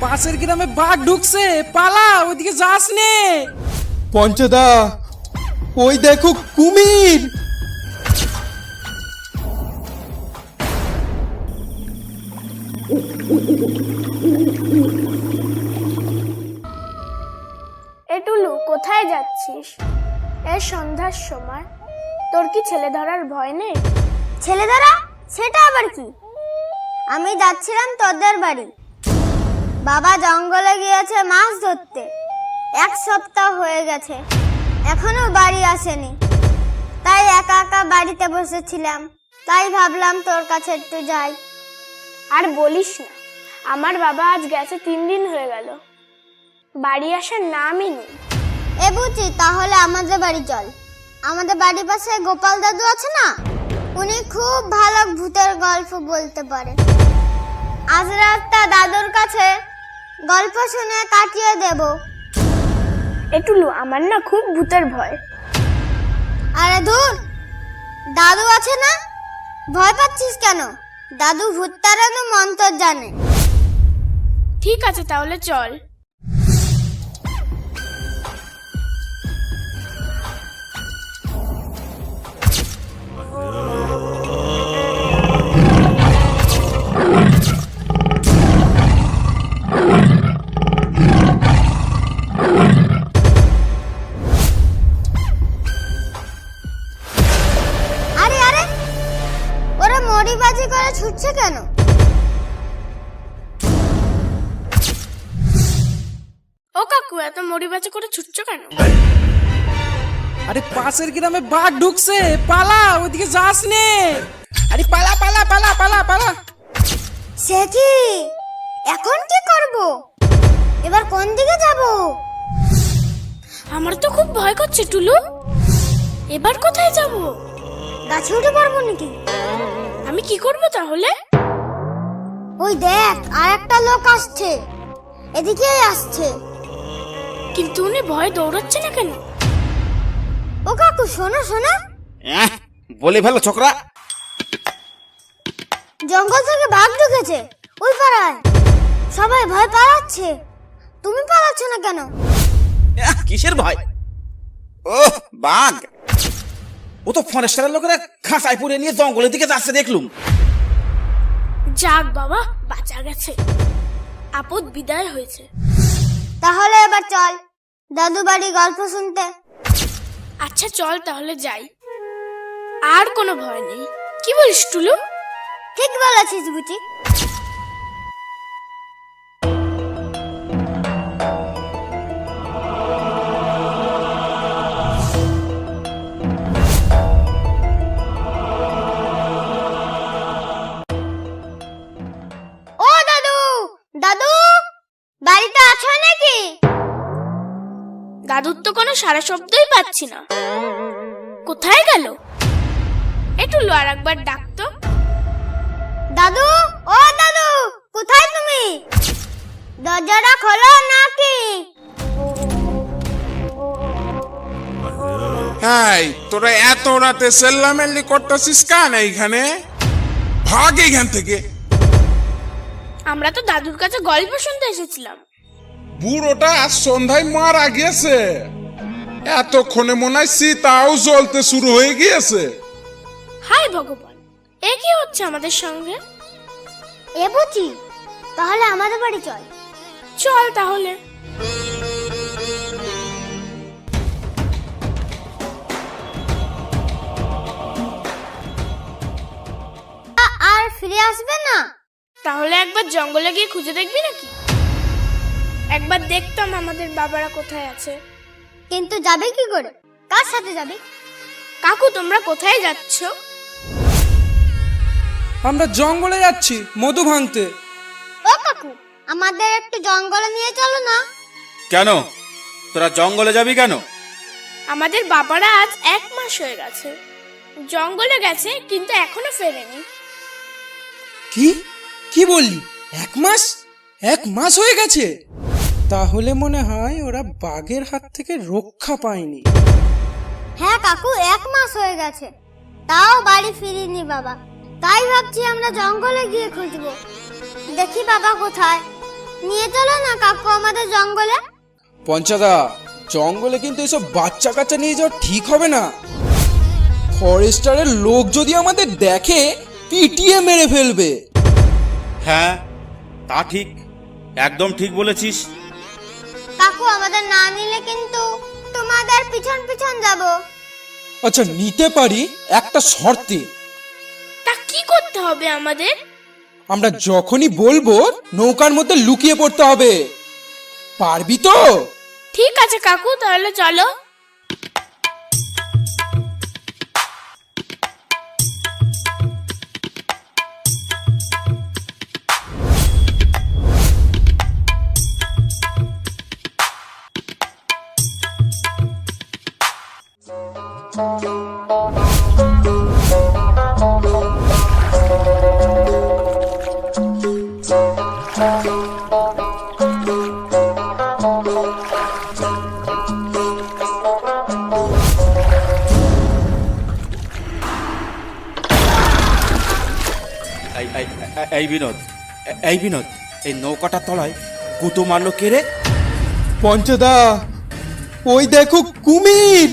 পাশের গ্রামে বাঘ ঢুকছে, পালা, ওইদিকে যাস নে। পঞ্চদা, ওই দেখো কুমির। এ টুলু, কোথায় যাচ্ছিস এই সন্ধ্যার সময়? তোর কি ছেলে ধরার ভয় নেই? ছেলে ধরা? সেটা আবার কি? আমি যাচ্ছিলাম তোদের বাড়ি। বাবা জঙ্গলে গিয়েছে মাছ ধরতে, 1 সপ্তাহ হয়ে গেছে, এখনো বাড়ি আসেনি। তাই একা একা বাড়িতে বসেছিলাম, তাই ভাবলাম তোর কাছে একটু যাই। আর বলিস না, আমার বাবা আজ গেছে 3 দিন হয়ে গেল, বাড়ি আসার নামই নেই। এ বুঝি, তাহলে আমাদের বাড়ি চল। আমাদের বাড়ির পাশে গোপাল দাদু আছে না, উনি খুব ভালো ভূতের গল্প বলতে পারেন। আজ রাতটা দাদুর কাছে গল্প শুনে কাটিয়ে দেব। এ টুলু, আমার না খুব ভূতের ভয়। আরে ধুর, দাদু আছে না, ভয় পাচ্ছিস কেন? দাদু ভূত তাড়ানো মন্ত্র জানে। ঠিক আছে, তাহলে চল। আরে আরে, ওরা মরিবাজি করে ছুটছে কেন? ও কাকু, এত মরিবাজি করে ছুটছো কেন? আরে পাশের গ্রামে বাঘ ঢুকছে, পালা, ওইদিকে যাস নে। আরে পালা পালা পালা পালা পালা। সে কি, এখন কি করব? এবার কোন দিকে যাব? আমার তো খুব ভয় করছে টুলু, এবার কোথায় যাব? গাছে উঠে পারবো নাকি? আমি কি করব তাহলে? ওই দেখ, আর একটা লোক আসছে, এদিকেই আসছে। কিন্তু উনি ভয় দৌড়াচ্ছে না কেন? ও কাকু, শোনো শোনো, বলে ভালো ছোকরা। জঙ্গল থেকে বাঘ ঢুকেছে ওই পাড়ায়, সবাই ভয় পালাচ্ছে। তুমি পালাচ্ছ না কেন? কিসের ভয়? ও বাঘ, ও তো ফরেস্টারের লোকেরা খাঁচায় পুরে নিয়ে জঙ্গলের দিকে যাচ্ছে দেখলুম। যাক বাবা, বাঁচা গেছে, আপদ বিদায় হয়েছে। তাহলে এবার চল দাদু বাড়ি গল্প শুনতে। আচ্ছা চল তাহলে যাই, আর কোনো ভয় নেই। কি বলিস টুলু? ঠিক বলেছিস বুচি। ও দাদু, দাদু বাড়িতে আছো নাকি? দাদুর তো কোনো সারা শব্দই পাচ্ছি না, কোথায় গেল? এ টুলু, আর একবার ডাকতো। দাদু, ও দাদু, কোথায় তুমি? দরজাটা খোলো নাকি? হাই, তোরা এত রাতে সেল্লামেল্লি করতেছিস কেন এইখানে? ভাগ এইখান থেকে। আমরা তো দাদুর কাছে গল্প শুনতে এসেছিলাম। বুড়োটা আজ সন্ধ্যায় মারা গেছে, এতক্ষণে মনে হয় সীতাও জ্বলতে শুরু হয়ে গিয়েছে। হায় ভগবান, এ কি হচ্ছে আমাদের সঙ্গে? এ বুচি, তাহলে আমাদের বাড়ি চল। চল তাহলে। আর ফিরে আসবে না? তাহলে একবার জঙ্গলে গিয়ে খুঁজে দেখবি নাকি? একবার দেখতাম আমাদের বাবারা কোথায় আছে। কিন্তু যাবে কি করে? কার সাথে যাবে? কাকু, তোমরা কোথায় যাচ্ছ? আমরা জঙ্গলে যাচ্ছি মধু ভাঙতে। ও কাকু, আমাদের একটু জঙ্গলে নিয়ে চলো না। কেন, তোরা জঙ্গলে যাবি কেন? আমাদের বাবারা আজ 1 মাস হয়ে গেছে জঙ্গলে গেছে, কিন্তু এখনো ফেরেনি। কি কি বললি? 1 মাস? 1 মাস হয়ে গেছে? তাহলে মনে হয় ওরা বাঘের হাত থেকে রক্ষা পায়নি। হ্যাঁ কাকু, 1 মাস হয়ে গেছে, তাও বাড়ি ফিরিনি বাবা। তাই ভাবছি আমরা জঙ্গলে গিয়ে খুঁজবো, দেখি বাবা কোথায়। নিয়ে চলো না কাকু আমাদের জঙ্গলে। পঞ্চাদা, জঙ্গলে কিন্তু এসব বাচ্চা কাচ্চা নিয়ে যাওয়া ঠিক হবে না। ফরেস্টারের লোক যদি আমাদের দেখে পিটিয়ে মেরে ফেলবে। হ্যাঁ, তা ঠিক, একদম ঠিক বলেছিস। কাকু আমাদের না নিলে কিন্তু তোমাদের পিছন পিছন যাব। আচ্ছা, নিতে পারি একটা শর্তে। তা কি করতে হবে আমাদের? আমরা যখনই বলবো নৌকার মধ্যে লুকিয়ে পড়তে হবে। পারবি তো? ঠিক আছে কাকু, তাহলে চলো। এই বিনোদ, এই বিনোদ, এই নৌকাটার তলায় গুতো মারলো কে রে? পঞ্চদা, ওই দেখো কুমির।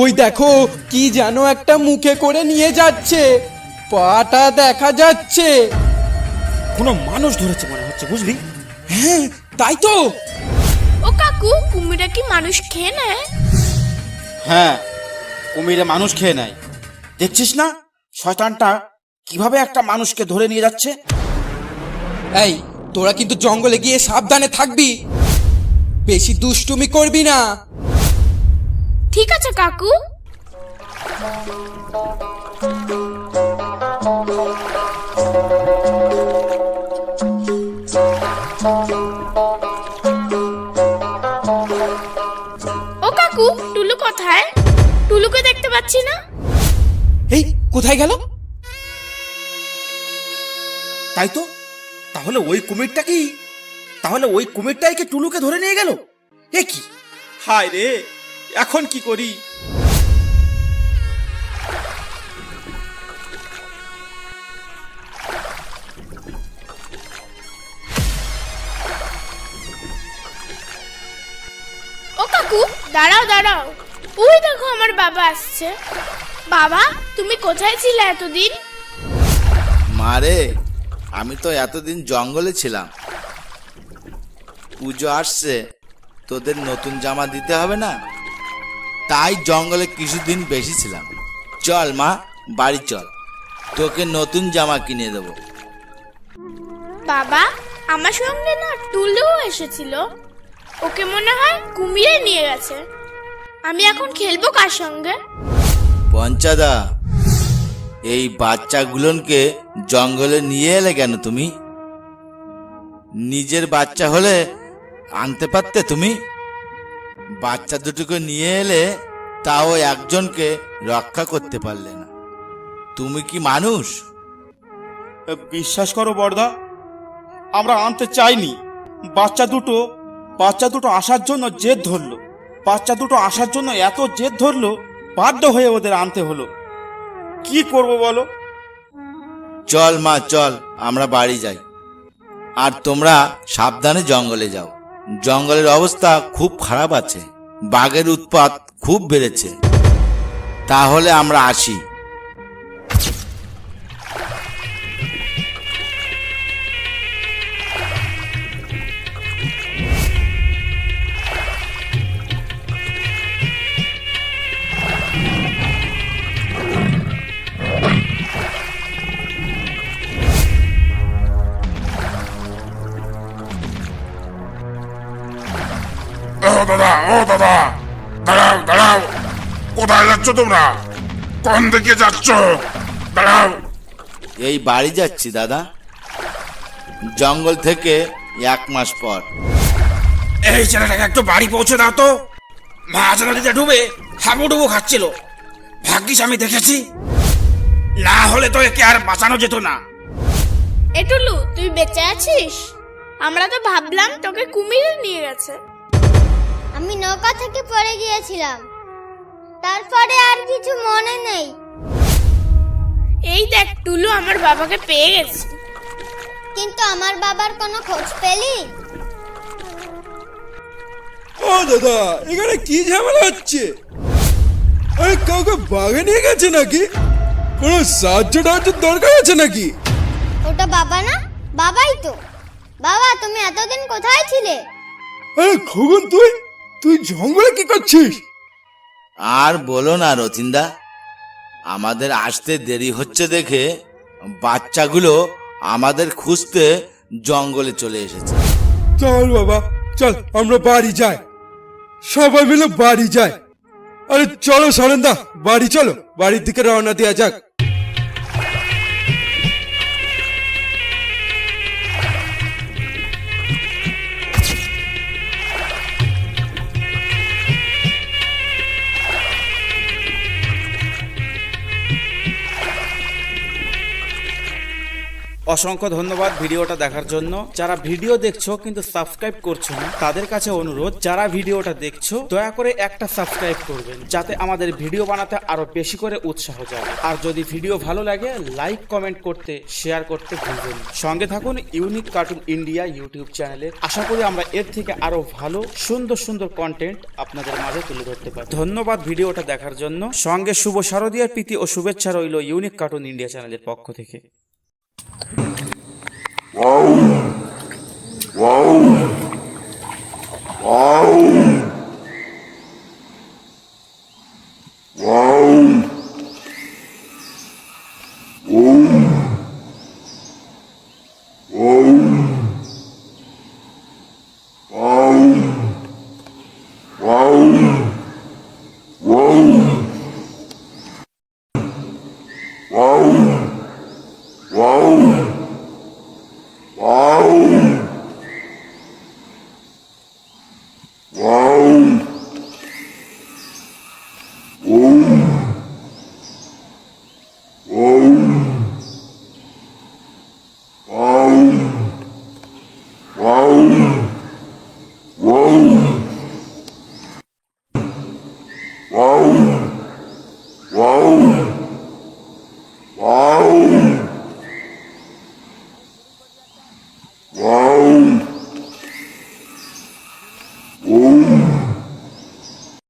ওই দেখো কি যেন একটা মুখে করে নিয়ে যাচ্ছে, পাটা দেখা যাচ্ছে। কোনো মানুষ ধরেছে মনে হচ্ছে, বুঝলি? হ্যাঁ, তাই তো। ও কাকু, কুমিরা কি মানুষ খেয়ে নেয়? হ্যাঁ, কুমিরে মানুষ খেয়ে নেয়। দেখছিস না শয়তানটা কিভাবে একটা মানুষকে ধরে নিয়ে যাচ্ছে? এই, তোরা কিন্তু জঙ্গলে গিয়ে সাবধানে থাকবি, বেশি দুষ্টুমি করবি না। ঠিক আছে কাকু। ও কাকু, টুলু কোথায়? টুলুকে দেখতে পাচ্ছি না। এই, কোথায় গেল? তাই তো, তাহলে ওই কুমিরটাই কি টুলুকে ধরে নিয়ে গেল? এ কি, হায় রে, এখন কি করি? ও কাকু, দাঁড়াও দাঁড়াও, ওই দেখো আমার বাবা আসছে। বাবা, তুমি কোথায় ছিলে এতদিন? মারে, আমি তো এতদিন জঙ্গলে ছিলাম। পুজো আসছে, তোদের নতুন জামা দিতে হবে না, তাই জঙ্গলে কিছুদিন বেশি ছিলাম। চল মা, বাড়ি চল, তোকে নতুন জামা কিনে দেবো। বাবা, আমার সঙ্গে না টুলু এসেছিল, ওকে মনে হয় কুমিরে নিয়ে গেছে। আমি এখন খেলবো কার সঙ্গে? পঞ্চাদা, এই বাচ্চাগুলোকে জঙ্গলে নিয়ে এলে কেন তুমি? নিজের বাচ্চা হলে আনতে পারতে তুমি। বাচ্চা দুটোকে নিয়ে এলে, তাও একজনকে রক্ষা করতে পারলে না। তুমি কি মানুষ? বিশ্বাস করো বড়দা, আমরা আনতে চাইনি। বাচ্চা দুটো আসার জন্য জেদ ধরলো। এত জেদ ধরলো, বাধ্য হয়ে ওদের আনতে হলো। কি করব বলো? চল মা, চল, আমরা বাড়ি যাই। আর তোমরা সাবধানে জঙ্গলে যাও। জঙ্গলের অবস্থা খুব খারাপ আছে, বাঘের উৎপাত খুব বেড়েছে। তাহলে আমরা আসি। দাদা, দাঁড়াও, কোথায় যাচ্ছ তোমরা? কোন দিকে যাচ্ছ? দাঁড়াও। এই বাড়ি যাচ্ছি দাদা, জঙ্গল থেকে 1 মাস পর। এই ছেলেটাকে একটু বাড়ি পৌঁছে দাও তো। মাছ নদীতে ডুবে হাবুডুবু খাচ্ছিল, ভাগ্যিস আমি দেখেছি, না হলে তো একে আর বাঁচানো যেত না। এ টুলু, তুই বেঁচে আছিস? আমরা তো ভাবলাম তোকে কুমিরে নিয়ে গেছে। আমি নৌকা থেকে পড়ে গিয়েছিলাম, তারপরে আর কিছু মনে নেই। এই দেখ টুলু, আমার বাবাকে পেয়ে গেছি। কিন্তু আমার বাবার কোনো খোঁজ পেলি? ও দাদা, এখানে কি ঝামেলা হচ্ছে? আরে কাউকে বাগে নিয়ে গেছে নাকি? কোনো সাহায্য টাহায্যের দরকার আছে নাকি? ওটা বাবা না? বাবাই তো। বাবা, তুমি এতদিন কোথায় ছিলে? আরে খগন, তুই জঙ্গলে কি করছিস? আর বলো না রতিনদা, আমাদের আসতে দেরি হচ্ছে দেখে বাচ্চাগুলো আমাদের খুঁজতে জঙ্গলে চলে এসেছে। চল বাবা, চল আমরা বাড়ি যাই, সবাই মিলে বাড়ি যাই। আরে চলো সারেন্দা, বাড়ি চলো, বাড়ির দিকে রওনা দেওয়া যাক। অসংখ্য ধন্যবাদ ভিডিওটা দেখার জন্য। যারা ভিডিও দেখছো কিন্তু সাবস্ক্রাইব করছো না, তাদের কাছে অনুরোধ, যারা ভিডিওটা দেখছো দয়া করে একটা সাবস্ক্রাইব করবেন, যাতে আমাদের ভিডিও বানাতে আরো বেশি করে উৎসাহ যাবে। আর যদি ভিডিও ভালো লাগে লাইক কমেন্ট করতে, শেয়ার করতে ভুলবেন না। সঙ্গে থাকুন ইউনিক কার্টুন ইন্ডিয়া ইউটিউব চ্যানেলে। আশা করি আমরা এর থেকে আরো ভালো সুন্দর সুন্দর কন্টেন্ট আপনাদের মাঝে তুলে ধরতে পারি। ধন্যবাদ ভিডিওটা দেখার জন্য। সঙ্গে শুভ শারদীয়ার প্রীতি ও শুভেচ্ছা রইল ইউনিক কার্টুন ইন্ডিয়া চ্যানেলের পক্ষ থেকে। Wow.